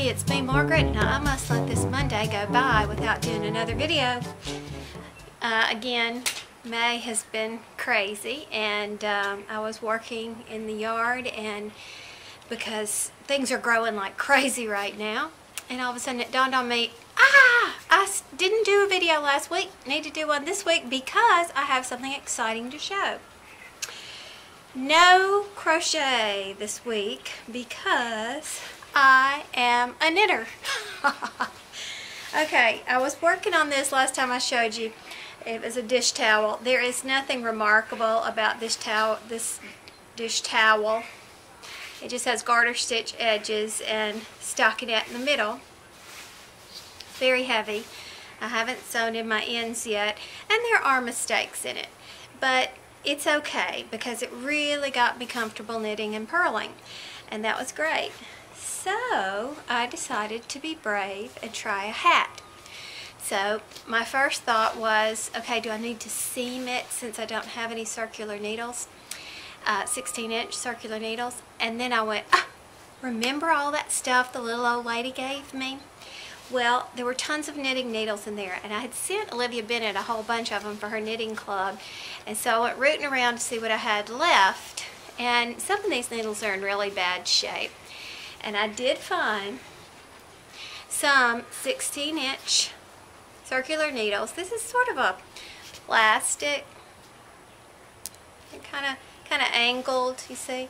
everybody, it's me, Margaret. Now I must let this Monday go by without doing another video. Again, May has been crazy, and I was working in the yard, and because things are growing like crazy right now, and all of a sudden it dawned on me, I didn't do a video last week, need to do one this week because I have something exciting to show. No crochet this week because I am a knitter. Okay, I was working on this last time I showed you. It was a dish towel. There is nothing remarkable about this dish towel. It just has garter stitch edges and stockinette in the middle. Very heavy. I haven't sewn in my ends yet, and there are mistakes in it, but it's okay because it really got me comfortable knitting and purling, and that was great. So I decided to be brave and try a hat. So my first thought was, okay, do I need to seam it since I don't have any circular needles, 16-inch circular needles? And then I went, remember all that stuff the little old lady gave me? Well, there were tons of knitting needles in there, and I had sent Olivia Bennett a whole bunch of them for her knitting club, and so I went rooting around to see what I had left, and some of these needles are in really bad shape. And I did find some 16-inch circular needles. This is sort of a plastic, kind of angled, you see,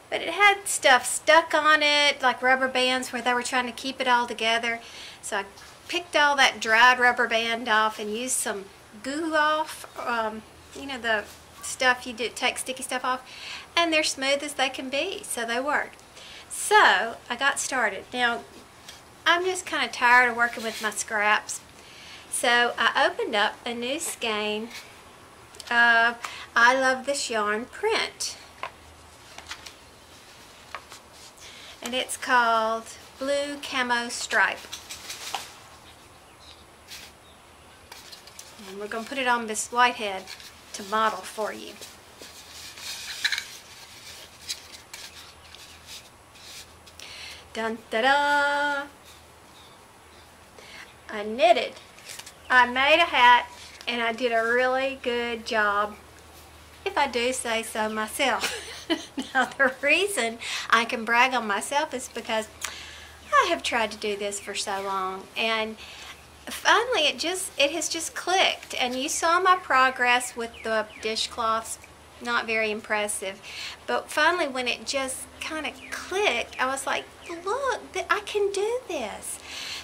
but it had stuff stuck on it like rubber bands where they were trying to keep it all together. So I picked all that dried rubber band off and used some glue off, you know, the stuff you did take sticky stuff off, and they're smooth as they can be, so they worked. So I got started. Now I'm just kind of tired of working with my scraps, so I opened up a new skein of I Love This Yarn print, and it's called Blue Camo Stripe, and we're going to put it on this whitehead to model for you. Dun da da! I knitted. I made a hat, and I did a really good job, if I do say so myself. Now the reason I can brag on myself is because I have tried to do this for so long, and finally it has just clicked. And you saw my progress with the dishcloths. Not very impressive, but finally when it just kind of clicked, I was like, look, I can do this.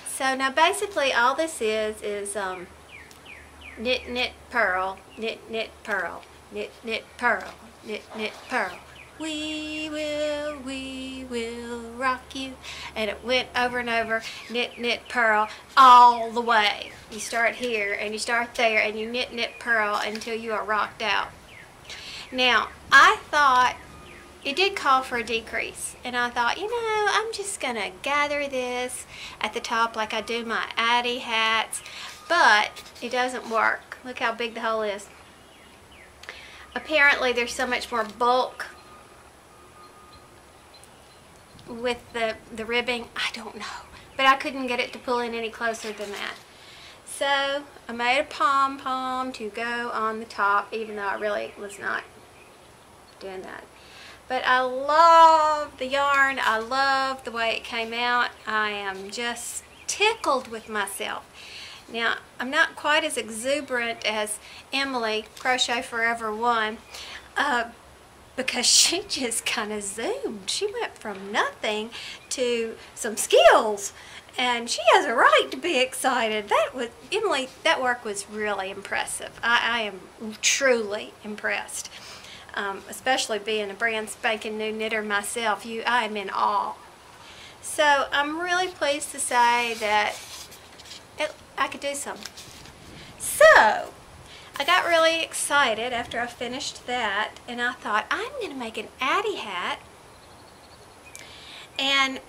So now basically all this is knit, knit, purl, knit, knit, purl, knit, knit, purl, knit, knit, purl. We will rock you. And it went over and over, knit, knit, purl, all the way. You start here and you start there and you knit, knit, purl until you are rocked out. Now, I thought it did call for a decrease, and I thought, you know, I'm just going to gather this at the top like I do my Addi hats, but it doesn't work. Look how big the hole is. Apparently, there's so much more bulk with the ribbing. I don't know, but I couldn't get it to pull in any closer than that. So, I made a pom-pom to go on the top, even though I really was not doing that. But I love the yarn. I love the way it came out. I am just tickled with myself. Now, I'm not quite as exuberant as Emily, Crochet Forever 1, because she just kind of zoomed. She went from nothing to some skills, and she has a right to be excited. Emily, that work was really impressive. I am truly impressed. Especially being a brand spanking new knitter myself, I am in awe. So I'm really pleased to say that I could do something. So I got really excited after I finished that, and I thought, I'm going to make an Addi hat and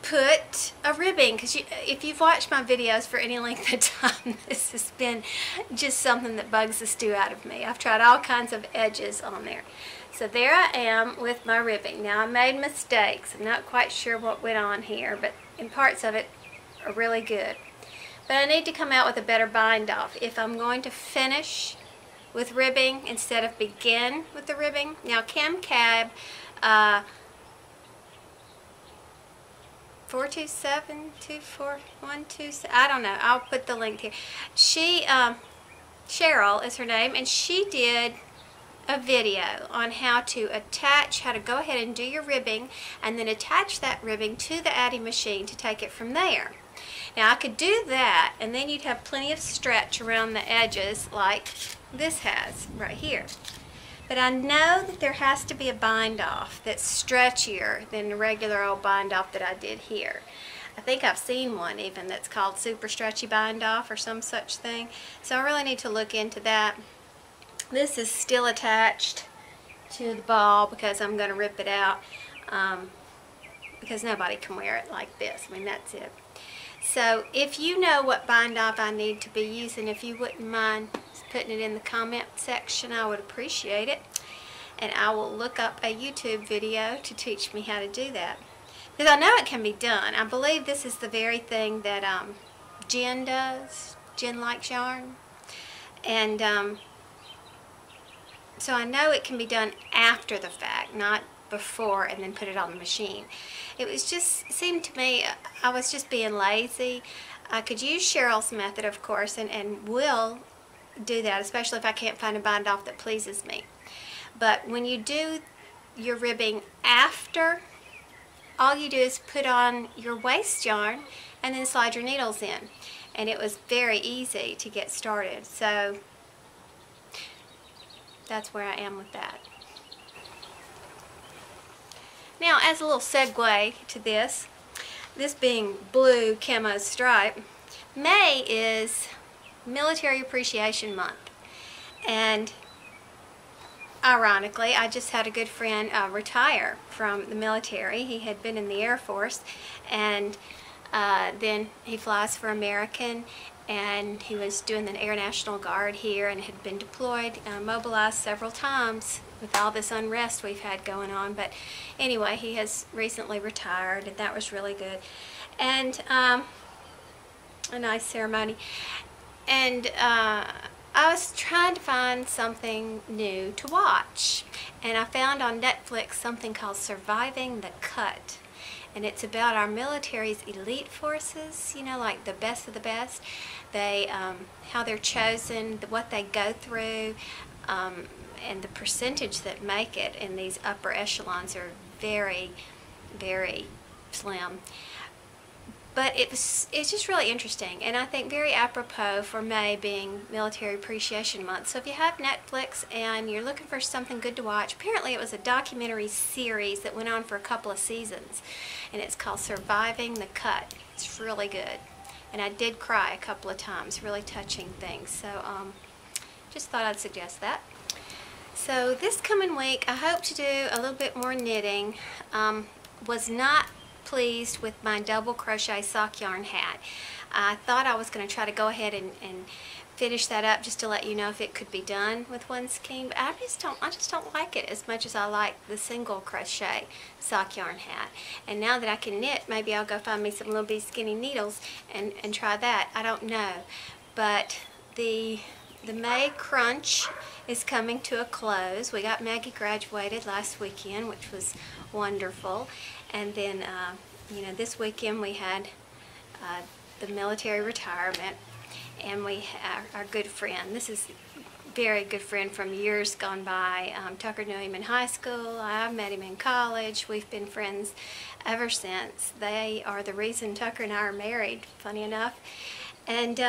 put a ribbing, because if you've watched my videos for any length of time, this has been just something that bugs the stew out of me. I've tried all kinds of edges on there. So there I am with my ribbing. Now I made mistakes. I'm not quite sure what went on here, but and parts of it are really good. But I need to come out with a better bind off if I'm going to finish with ribbing instead of begin with the ribbing. Now Kim Cab 427-24127, I don't know, I'll put the link here. She Cheryl is her name, and she did a video on how to go ahead and do your ribbing and then attach that ribbing to the Addi machine to take it from there. Now I could do that, and then you'd have plenty of stretch around the edges like this has right here. But I know that there has to be a bind off that's stretchier than the regular old bind off that I did here. I think I've seen one even that's called super stretchy bind off or some such thing. So I really need to look into that. This is still attached to the ball because I'm going to rip it out because nobody can wear it like this. I mean, that's it. So if you know what bind off I need to be using, if you wouldn't mind putting it in the comment section, I would appreciate it. And I will look up a YouTube video to teach me how to do that. Because I know it can be done. I believe this is the very thing that Jen does. Jen likes yarn. And so I know it can be done after the fact, not before and then put it on the machine. It was just, seemed to me, I was just being lazy. I could use Cheryl's method, of course, and will do that, especially if I can't find a bind off that pleases me. But when you do your ribbing after, all you do is put on your waste yarn and then slide your needles in. And it was very easy to get started. So that's where I am with that. Now, as a little segue to this being blue camo stripe, May is Military Appreciation Month. And ironically, I just had a good friend retire from the military. He had been in the Air Force, and then he flies for American, and he was doing the Air National Guard here and had been deployed, mobilized several times with all this unrest we've had going on. But anyway, he has recently retired, and that was really good. And a nice ceremony. And I was trying to find something new to watch, and I found on Netflix something called Surviving the Cut. And it's about our military's elite forces, you know, like the best of the best. They, how they're chosen, what they go through, and the percentage that make it in these upper echelons are very, very slim. But it's just really interesting, and I think very apropos for May being Military Appreciation Month. So if you have Netflix and you're looking for something good to watch, apparently it was a documentary series that went on for a couple of seasons, and it's called Surviving the Cut. It's really good, and I did cry a couple of times, really touching things. So just thought I'd suggest that. So this coming week, I hope to do a little bit more knitting. Was not pleased with my double crochet sock yarn hat. I thought I was going to try to go ahead and finish that up just to let you know if it could be done with one skein, but I just don't like it as much as I like the single crochet sock yarn hat. And now that I can knit, maybe I'll go find me some little bitty skinny needles and try that. I don't know, but the May crunch is coming to a close. We got Maggie graduated last weekend, which was wonderful. And then, you know, this weekend we had the military retirement, and we had our good friend. This is a very good friend from years gone by. Tucker knew him in high school. I met him in college. We've been friends ever since. They are the reason Tucker and I are married, funny enough. And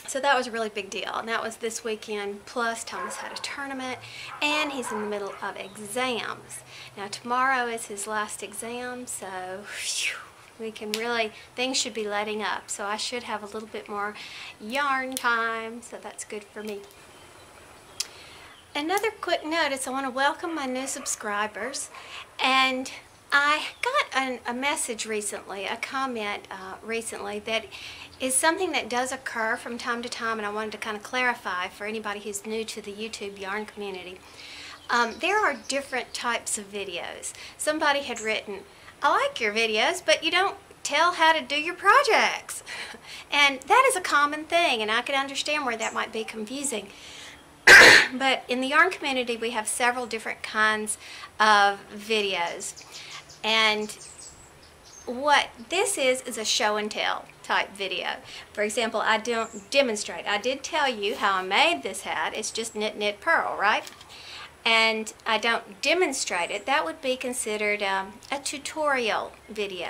so that was a really big deal, and that was this weekend. Plus, Thomas had a tournament, and he's in the middle of exams. Now, tomorrow is his last exam, so whew, we can really, things should be letting up. So I should have a little bit more yarn time, so that's good for me. Another quick notice, I want to welcome my new subscribers, and I got a message recently, a comment recently that is something that does occur from time to time, and I wanted to kind of clarify for anybody who's new to the YouTube yarn community. There are different types of videos. Somebody had written, I like your videos, but you don't tell how to do your projects. And that is a common thing, and I can understand where that might be confusing. But in the yarn community, we have several different kinds of videos. And what this is a show and tell type video. For example, I don't demonstrate. I did tell you how I made this hat. It's just knit, knit, purl, right? And I don't demonstrate it. That would be considered a tutorial video.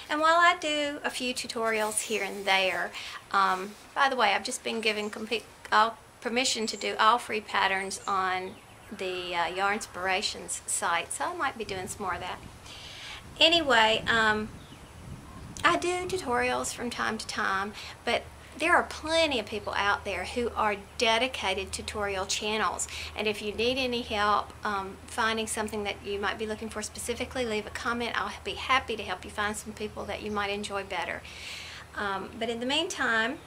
And while I do a few tutorials here and there, by the way, I've just been given permission to do all free patterns on the Yarnspirations site, so I might be doing some more of that. Anyway, I do tutorials from time to time, but there are plenty of people out there who are dedicated tutorial channels, and if you need any help finding something that you might be looking for specifically, leave a comment. I'll be happy to help you find some people that you might enjoy better. But in the meantime,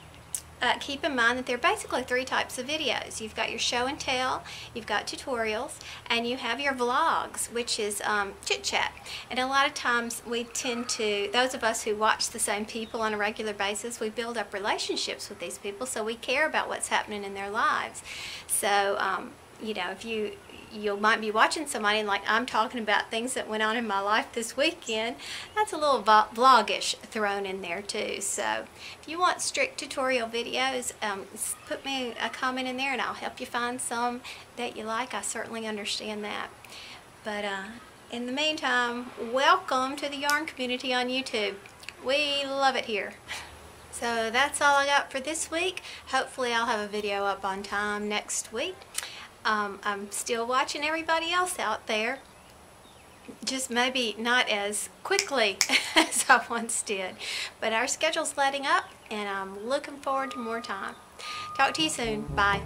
keep in mind that there are basically three types of videos. You've got your show and tell, you've got tutorials, and you have your vlogs, which is chit chat. And a lot of times we tend to, those of us who watch the same people on a regular basis, we build up relationships with these people, so we care about what's happening in their lives. So, you know, if you might be watching somebody and like I'm talking about things that went on in my life this weekend, that's a little vlogish thrown in there too. So if you want strict tutorial videos, put me a comment in there and I'll help you find some that you like. I certainly understand that. But in the meantime, welcome to the yarn community on YouTube. We love it here. So that's all I got for this week. Hopefully I'll have a video up on time next week. I'm still watching everybody else out there, just maybe not as quickly as I once did, but our schedule's letting up and I'm looking forward to more time. Talk to you soon. Bye.